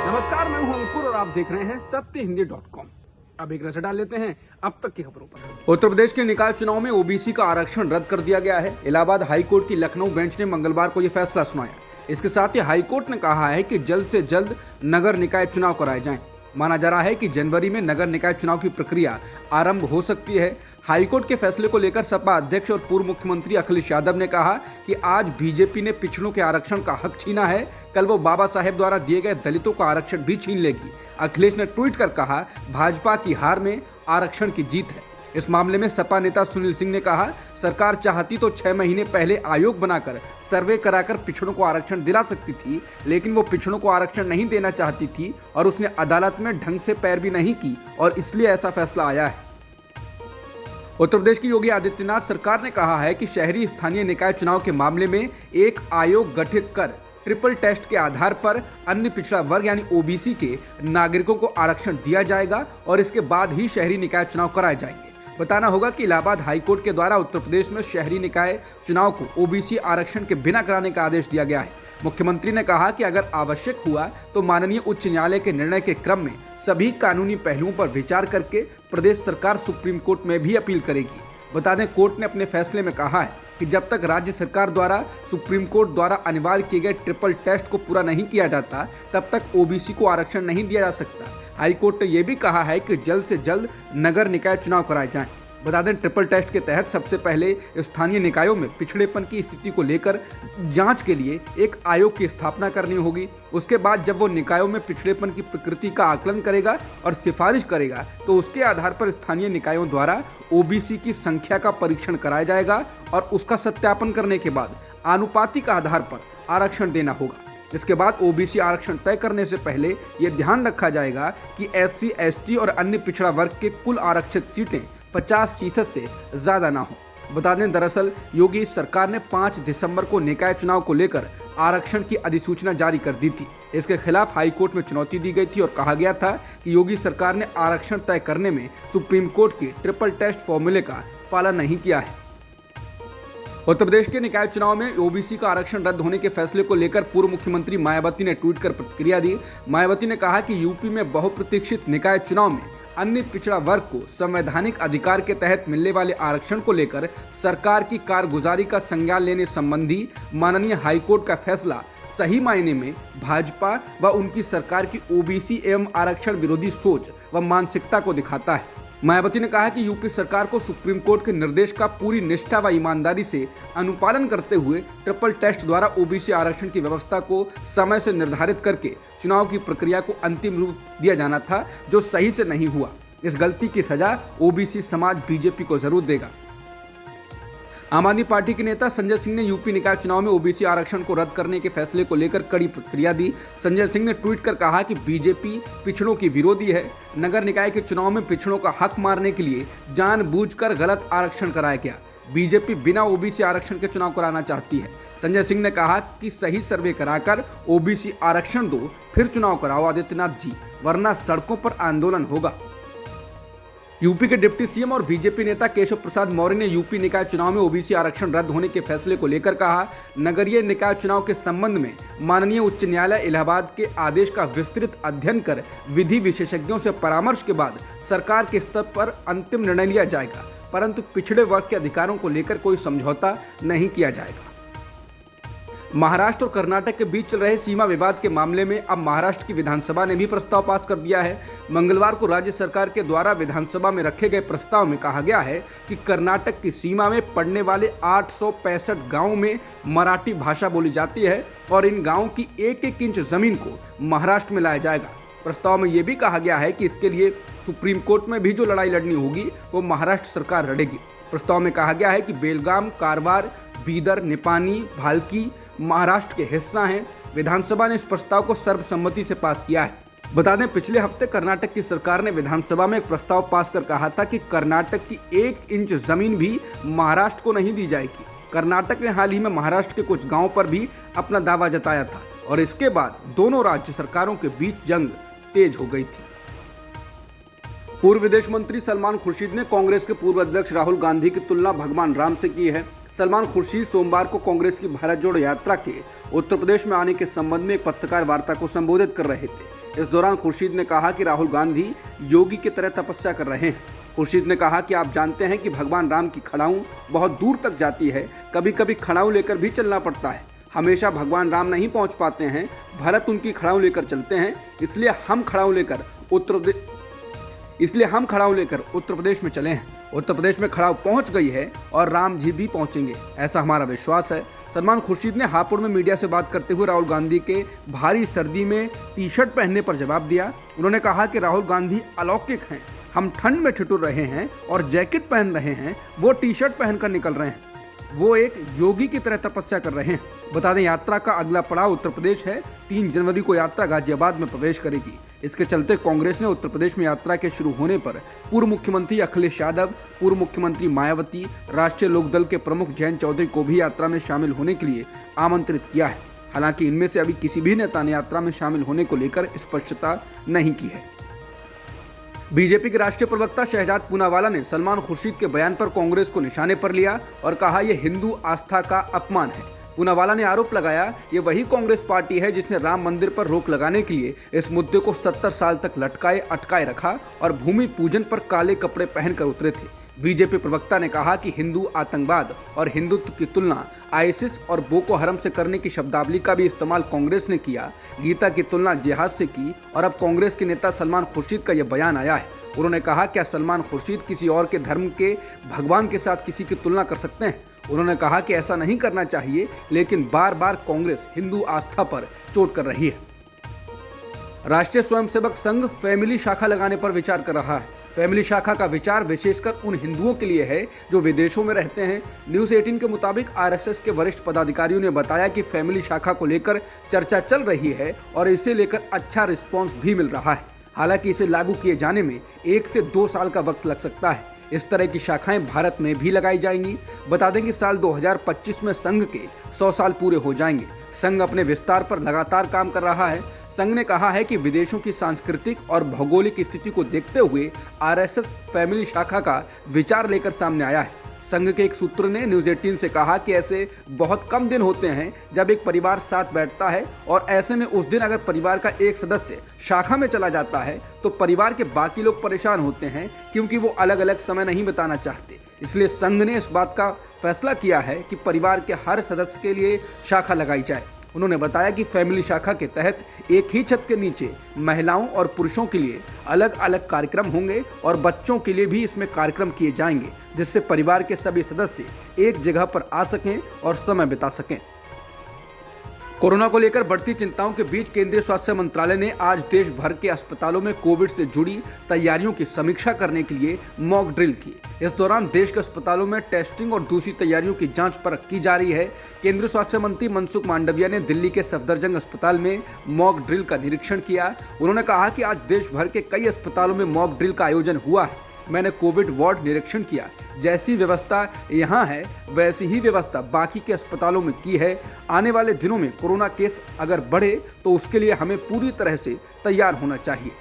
नमस्कार, मैं हूं अंकुर और आप देख रहे हैं सत्यहिंदी.com। अब एक नजर डाल लेते हैं अब तक की खबरों पर। उत्तर प्रदेश के निकाय चुनाव में ओबीसी का आरक्षण रद्द कर दिया गया है। इलाहाबाद हाईकोर्ट की लखनऊ बेंच ने मंगलवार को यह फैसला सुनाया। इसके साथ ही हाईकोर्ट ने कहा है कि जल्द से जल्द नगर निकाय चुनाव कराए जाएं। माना जा रहा है कि जनवरी में नगर निकाय चुनाव की प्रक्रिया आरंभ हो सकती है। हाईकोर्ट के फैसले को लेकर सपा अध्यक्ष और पूर्व मुख्यमंत्री अखिलेश यादव ने कहा कि आज बीजेपी ने पिछड़ों के आरक्षण का हक छीना है, कल वो बाबा साहेब द्वारा दिए गए दलितों का आरक्षण भी छीन लेगी। अखिलेश ने ट्वीट कर कहा, भाजपा की हार में आरक्षण की जीत है। इस मामले में सपा नेता सुनील सिंह ने कहा, सरकार चाहती तो 6 महीने पहले आयोग बनाकर सर्वे कराकर पिछड़ों को आरक्षण दिला सकती थी, लेकिन वो पिछड़ों को आरक्षण नहीं देना चाहती थी और उसने अदालत में ढंग से पैरवी नहीं की और इसलिए ऐसा फैसला आया है। उत्तर प्रदेश की योगी आदित्यनाथ सरकार ने कहा है कि शहरी स्थानीय निकाय चुनाव के मामले में एक आयोग गठित कर ट्रिपल टेस्ट के आधार पर अन्य पिछड़ा वर्ग यानी ओबीसी के नागरिकों को आरक्षण दिया जाएगा और इसके बाद ही शहरी निकाय चुनाव कराए जाएंगे। बताना होगा कि इलाहाबाद हाईकोर्ट के द्वारा उत्तर प्रदेश में शहरी निकाय चुनाव को ओबीसी आरक्षण के बिना कराने का आदेश दिया गया है। मुख्यमंत्री ने कहा कि अगर आवश्यक हुआ तो माननीय उच्च न्यायालय के निर्णय के क्रम में सभी कानूनी पहलुओं पर विचार करके प्रदेश सरकार सुप्रीम कोर्ट में भी अपील करेगी। बता दें, कोर्ट ने अपने फैसले में कहा है कि जब तक राज्य सरकार द्वारा सुप्रीम कोर्ट द्वारा अनिवार्य किए गए ट्रिपल टेस्ट को पूरा नहीं किया जाता, तब तक ओबीसी को आरक्षण नहीं दिया जा सकता। हाईकोर्ट ने यह भी कहा है कि जल्द से जल्द नगर निकाय चुनाव कराए जाएं। बता दें, ट्रिपल टेस्ट के तहत सबसे पहले स्थानीय निकायों में पिछड़ेपन की स्थिति को लेकर जांच के लिए एक आयोग की स्थापना करनी होगी। उसके बाद जब वो निकायों में पिछड़ेपन की प्रकृति का आकलन करेगा और सिफारिश करेगा, तो उसके आधार पर स्थानीय निकायों द्वारा ओबीसी की संख्या का परीक्षण कराया जाएगा और उसका सत्यापन करने के बाद आनुपातिक आधार पर आरक्षण देना होगा। इसके बाद ओबीसी आरक्षण तय करने से पहले यह ध्यान रखा जाएगा कि एससी, एसटी और अन्य पिछड़ा वर्ग के कुल आरक्षित सीटें 50% से ज्यादा ना हो। बता दें, दरअसल योगी सरकार ने 5 दिसंबर को निकाय चुनाव को लेकर आरक्षण की अधिसूचना जारी कर दी थी। इसके खिलाफ हाईकोर्ट में चुनौती दी गई थी और कहा गया था कि योगी सरकार ने आरक्षण तय करने में सुप्रीम कोर्ट के ट्रिपल टेस्ट फॉर्मूले का पालन नहीं किया है। उत्तर प्रदेश के निकाय चुनाव में ओबीसी का आरक्षण रद्द होने के फैसले को लेकर पूर्व मुख्यमंत्री मायावती ने ट्वीट कर प्रतिक्रिया दी। मायावती ने कहा कि यूपी में बहुप्रतीक्षित निकाय चुनाव में अन्य पिछड़ा वर्ग को संवैधानिक अधिकार के तहत मिलने वाले आरक्षण को लेकर सरकार की कारगुजारी का संज्ञान लेने संबंधी माननीय हाईकोर्ट का फैसला सही मायने में भाजपा व उनकी सरकार की ओबीसी एवं आरक्षण विरोधी सोच व मानसिकता को दिखाता है। मायावती ने कहा कि यूपी सरकार को सुप्रीम कोर्ट के निर्देश का पूरी निष्ठा व ईमानदारी से अनुपालन करते हुए ट्रिपल टेस्ट द्वारा ओबीसी आरक्षण की व्यवस्था को समय से निर्धारित करके चुनाव की प्रक्रिया को अंतिम रूप दिया जाना था, जो सही से नहीं हुआ। इस गलती की सजा ओबीसी समाज बीजेपी को जरूर देगा। आम आदमी पार्टी के नेता संजय सिंह ने यूपी निकाय चुनाव में ओबीसी आरक्षण को रद्द करने के फैसले को लेकर कड़ी प्रतिक्रिया दी। संजय सिंह ने ट्वीट कर कहा कि बीजेपी पिछड़ों की विरोधी है। नगर निकाय के चुनाव में पिछड़ों का हक मारने के लिए जानबूझकर गलत आरक्षण कराया गया। बीजेपी बिना ओबीसी आरक्षण के चुनाव कराना चाहती है। संजय सिंह ने कहा कि सही सर्वे कराकर ओबीसी आरक्षण दो, फिर चुनाव कराओ आदित्यनाथ जी, वरना सड़कों पर आंदोलन होगा। यूपी के डिप्टी सीएम और बीजेपी नेता केशव प्रसाद मौर्य ने यूपी निकाय चुनाव में ओबीसी आरक्षण रद्द होने के फैसले को लेकर कहा, नगरीय निकाय चुनाव के संबंध में माननीय उच्च न्यायालय इलाहाबाद के आदेश का विस्तृत अध्ययन कर विधि विशेषज्ञों से परामर्श के बाद सरकार के स्तर पर अंतिम निर्णय लिया जाएगा, परंतु पिछड़े वर्ग के अधिकारों को लेकर कोई समझौता नहीं किया जाएगा। महाराष्ट्र और कर्नाटक के बीच चल रहे सीमा विवाद के मामले में अब महाराष्ट्र की विधानसभा ने भी प्रस्ताव पास कर दिया है। मंगलवार को राज्य सरकार के द्वारा विधानसभा में रखे गए प्रस्ताव में कहा गया है कि कर्नाटक की सीमा में पड़ने वाले 865 गांवों में मराठी भाषा बोली जाती है और इन गांवों की 1-1 इंच जमीन को महाराष्ट्र में लाया जाएगा। प्रस्ताव में यह भी कहा गया है कि इसके लिए सुप्रीम कोर्ट में भी जो लड़ाई लड़नी होगी वो महाराष्ट्र सरकार लड़ेगी। प्रस्ताव में कहा गया है कि बेलगाम, कारवार, बीदर, निपानी, भाल्की महाराष्ट्र के हिस्सा हैं। विधानसभा ने इस प्रस्ताव को सर्वसम्मति से पास किया है। बता दें, पिछले हफ्ते कर्नाटक की सरकार ने विधानसभा में एक प्रस्ताव पास कर कहा था कि कर्नाटक की 1 इंच जमीन भी महाराष्ट्र को नहीं दी जाएगी। कर्नाटक ने हाल ही में महाराष्ट्र के कुछ गांवों पर भी अपना दावा जताया था और इसके बाद दोनों राज्य सरकारों के बीच जंग तेज हो गई थी। पूर्व विदेश मंत्री सलमान खुर्शीद ने कांग्रेस के पूर्व अध्यक्ष राहुल गांधी की तुलना भगवान राम से की है। सलमान खुर्शीद सोमवार को कांग्रेस की भारत जोड़ो यात्रा के उत्तर प्रदेश में आने के संबंध में एक पत्रकार वार्ता को संबोधित कर रहे थे। इस दौरान खुर्शीद ने कहा कि राहुल गांधी योगी की तरह तपस्या कर रहे हैं। खुर्शीद ने कहा कि आप जानते हैं कि भगवान राम की खड़ाऊ बहुत दूर तक जाती है, कभी कभी खड़ाऊ लेकर भी चलना पड़ता है। हमेशा भगवान राम नहीं पहुंच पाते हैं, भरत उनकी खड़ाऊ लेकर चलते हैं, इसलिए हम खड़ाऊ लेकर उत्तर प्रदेश में चले हैं। उत्तर प्रदेश में खड़ाऊ पहुंच गई है और राम जी भी पहुंचेंगे, ऐसा हमारा विश्वास है। सलमान खुर्शीद ने हापुड़ में मीडिया से बात करते हुए राहुल गांधी के भारी सर्दी में टी शर्ट पहनने पर जवाब दिया। उन्होंने कहा कि राहुल गांधी अलौकिक हैं, हम ठंड में ठिठुर रहे हैं और जैकेट पहन रहे हैं, वो टी शर्ट पहनकर निकल रहे हैं, वो एक योगी की तरह तपस्या कर रहे हैं। बता दें, यात्रा का अगला पड़ाव उत्तर प्रदेश है। 3 जनवरी को यात्रा गाजियाबाद में प्रवेश करेगी। इसके चलते कांग्रेस ने उत्तर प्रदेश में यात्रा के शुरू होने पर पूर्व मुख्यमंत्री अखिलेश यादव, पूर्व मुख्यमंत्री मायावती, राष्ट्रीय लोकदल के प्रमुख जयंत चौधरी को भी यात्रा में शामिल होने के लिए आमंत्रित किया है। हालांकि इनमें से अभी किसी भी नेता ने यात्रा में शामिल होने को लेकर स्पष्टता नहीं की है। बीजेपी के राष्ट्रीय प्रवक्ता शहजाद पूनावाला ने सलमान खुर्शीद के बयान पर कांग्रेस को निशाने पर लिया और कहा यह हिंदू आस्था का अपमान है। पूनावाला ने आरोप लगाया, ये वही कांग्रेस पार्टी है जिसने राम मंदिर पर रोक लगाने के लिए इस मुद्दे को 70 साल तक अटकाए रखा और भूमि पूजन पर काले कपड़े पहनकर उतरे थे। बीजेपी प्रवक्ता ने कहा कि हिंदू आतंकवाद और हिंदुत्व की तुलना आईसिस और बोको हरम से करने की शब्दावली का भी इस्तेमाल कांग्रेस ने किया। गीता की तुलना जिहाद से की और अब कांग्रेस के नेता सलमान खुर्शीद का यह बयान आया है। उन्होंने कहा, क्या सलमान खुर्शीद किसी और के धर्म के भगवान के साथ किसी की तुलना कर सकते हैं? उन्होंने कहा कि ऐसा नहीं करना चाहिए, लेकिन बार बार कांग्रेस हिंदू आस्था पर चोट कर रही है। राष्ट्रीय स्वयंसेवक संघ फैमिली शाखा लगाने पर विचार कर रहा है। फैमिली शाखा का विचार विशेषकर उन हिंदुओं के लिए है जो विदेशों में रहते हैं। न्यूज़ 18 के मुताबिक आरएसएस के वरिष्ठ पदाधिकारियों ने बताया कि फैमिली शाखा को लेकर चर्चा चल रही है और इसे लेकर अच्छा रिस्पॉन्स भी मिल रहा है। हालांकि इसे लागू किए जाने में 1 से 2 साल का वक्त लग सकता है। इस तरह की शाखाएं भारत में भी लगाई जाएंगी। बता दें कि साल 2025 में संघ के 100 साल पूरे हो जाएंगे। संघ अपने विस्तार पर लगातार काम कर रहा है। संघ ने कहा है कि विदेशों की सांस्कृतिक और भौगोलिक स्थिति को देखते हुए आरएसएस फैमिली शाखा का विचार लेकर सामने आया है। संघ के एक सूत्र ने न्यूज़ 18 से कहा कि ऐसे बहुत कम दिन होते हैं जब एक परिवार साथ बैठता है और ऐसे में उस दिन अगर परिवार का एक सदस्य शाखा में चला जाता है तो परिवार के बाकी लोग परेशान होते हैं, क्योंकि वो अलग अलग समय नहीं बिताना चाहते। इसलिए संघ ने इस बात का फैसला किया है कि परिवार के हर सदस्य के लिए शाखा लगाई जाए। उन्होंने बताया कि फैमिली शाखा के तहत एक ही छत के नीचे महिलाओं और पुरुषों के लिए अलग अलग कार्यक्रम होंगे और बच्चों के लिए भी इसमें कार्यक्रम किए जाएंगे, जिससे परिवार के सभी सदस्य एक जगह पर आ सकें और समय बिता सकें। कोरोना को लेकर बढ़ती चिंताओं के बीच केंद्रीय स्वास्थ्य मंत्रालय ने आज देश भर के अस्पतालों में कोविड से जुड़ी तैयारियों की समीक्षा करने के लिए मॉक ड्रिल की। इस दौरान देश के अस्पतालों में टेस्टिंग और दूसरी तैयारियों की जांच परख की जा रही है। केंद्रीय स्वास्थ्य मंत्री मनसुख मांडविया ने दिल्ली के सफदरजंग अस्पताल में मॉक ड्रिल का निरीक्षण किया। उन्होंने कहा कि आज देश भर के कई अस्पतालों में मॉक ड्रिल का आयोजन हुआ है। मैंने कोविड वार्ड निरीक्षण किया, जैसी व्यवस्था यहाँ है वैसी ही व्यवस्था बाकी के अस्पतालों में की है। आने वाले दिनों में कोरोना केस अगर बढ़े तो उसके लिए हमें पूरी तरह से तैयार होना चाहिए।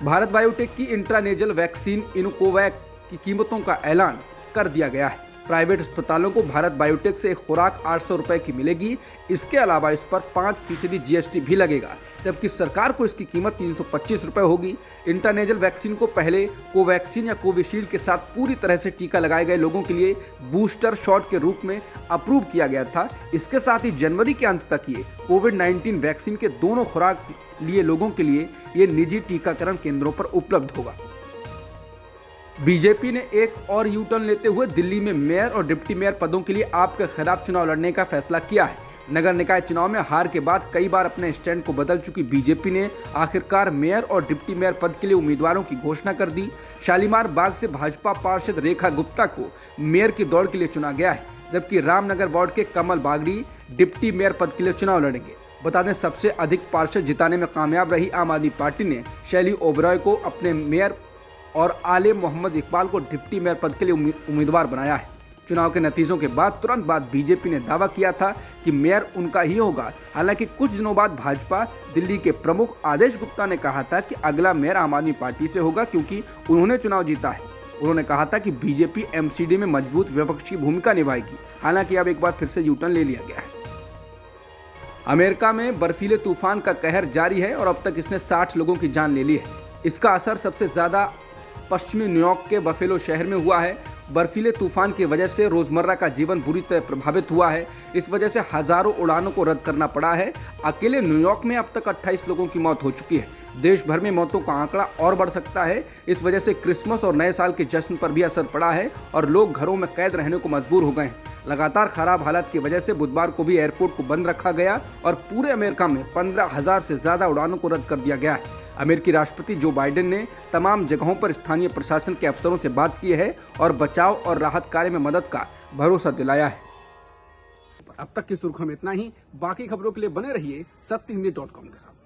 भारत बायोटेक की इंट्रानेजल वैक्सीन इनोकोवैक की कीमतों का ऐलान कर दिया गया है। प्राइवेट अस्पतालों को भारत बायोटेक से एक खुराक 800 रुपए की मिलेगी। इसके अलावा इस पर 5% GST भी लगेगा, जबकि सरकार को इसकी कीमत 325 रुपए होगी। इंट्रानेजल वैक्सीन को पहले कोवैक्सीन या कोविशील्ड के साथ पूरी तरह से टीका लगाए गए लोगों के लिए बूस्टर शॉट के रूप में अप्रूव किया गया था। इसके साथ ही जनवरी के अंत तक ये कोविड-19 वैक्सीन के दोनों खुराक लिए लोगों के लिए ये निजी टीकाकरण केंद्रों पर उपलब्ध होगा। बीजेपी ने एक और यू टर्न लेते हुए दिल्ली में मेयर और डिप्टी मेयर पदों के लिए आप के खिलाफ चुनाव लड़ने का फैसला किया है। नगर निकाय चुनाव में हार के बाद कई बार अपने स्टैंड को बदल चुकी बीजेपी ने आखिरकार मेयर और डिप्टी मेयर पद के लिए उम्मीदवारों की घोषणा कर दी। शालीमार बाग से भाजपा पार्षद रेखा गुप्ता को मेयर की दौड़ के लिए चुना गया है, जबकि रामनगर वार्ड के कमल बागड़ी डिप्टी मेयर पद के लिए चुनाव लड़ेंगे। बता दें, सबसे अधिक पार्षद जिताने में कामयाब रही आम आदमी पार्टी ने शैली ओबरॉय को अपने मेयर और आले मोहम्मद इकबाल को डिप्टी मेयर पद के लिए उम्मीदवार बनाया है। चुनाव के नतीजों के बाद तुरंत बाद बीजेपी ने दावा किया था कि मेयर उनका ही होगा। हालांकि कुछ दिनों बाद भाजपा दिल्ली के प्रमुख आदेश गुप्ता ने कहा था कि अगला मेयर आम आदमी पार्टी से होगा, क्योंकि उन्होंने चुनाव जीता है। उन्होंने कहा था कि बीजेपी एमसीडी में मजबूत विपक्ष की भूमिका निभाएगी। हालांकि अब एक बार फिर से यूटर्न ले लिया गया है। अमेरिका में बर्फीले तूफान का कहर जारी है और अब तक इसने 60 लोगों की जान ले ली है। इसका असर सबसे ज्यादा पश्चिमी न्यूयॉर्क के बफेलो शहर में हुआ है। बर्फीले तूफान की वजह से रोजमर्रा का जीवन बुरी तरह प्रभावित हुआ है। इस वजह से हजारों उड़ानों को रद्द करना पड़ा है। अकेले न्यूयॉर्क में अब तक 28 लोगों की मौत हो चुकी है। देश भर में मौतों का आंकड़ा और बढ़ सकता है। इस वजह से क्रिसमस और नए साल के जश्न पर भी असर पड़ा है और लोग घरों में कैद रहने को मजबूर हो गए हैं। लगातार खराब हालात की वजह से बुधवार को भी एयरपोर्ट को बंद रखा गया और पूरे अमेरिका में 15,000 से ज्यादा उड़ानों को रद्द कर दिया गया है। अमेरिकी राष्ट्रपति जो बाइडेन ने तमाम जगहों पर स्थानीय प्रशासन के अफसरों से बात की है और बचाव और राहत कार्य में मदद का भरोसा दिलाया है। अब तक की सुर्खियों में इतना ही। बाकी खबरों के लिए बने रहिए सत्यहिंदी.com के साथ।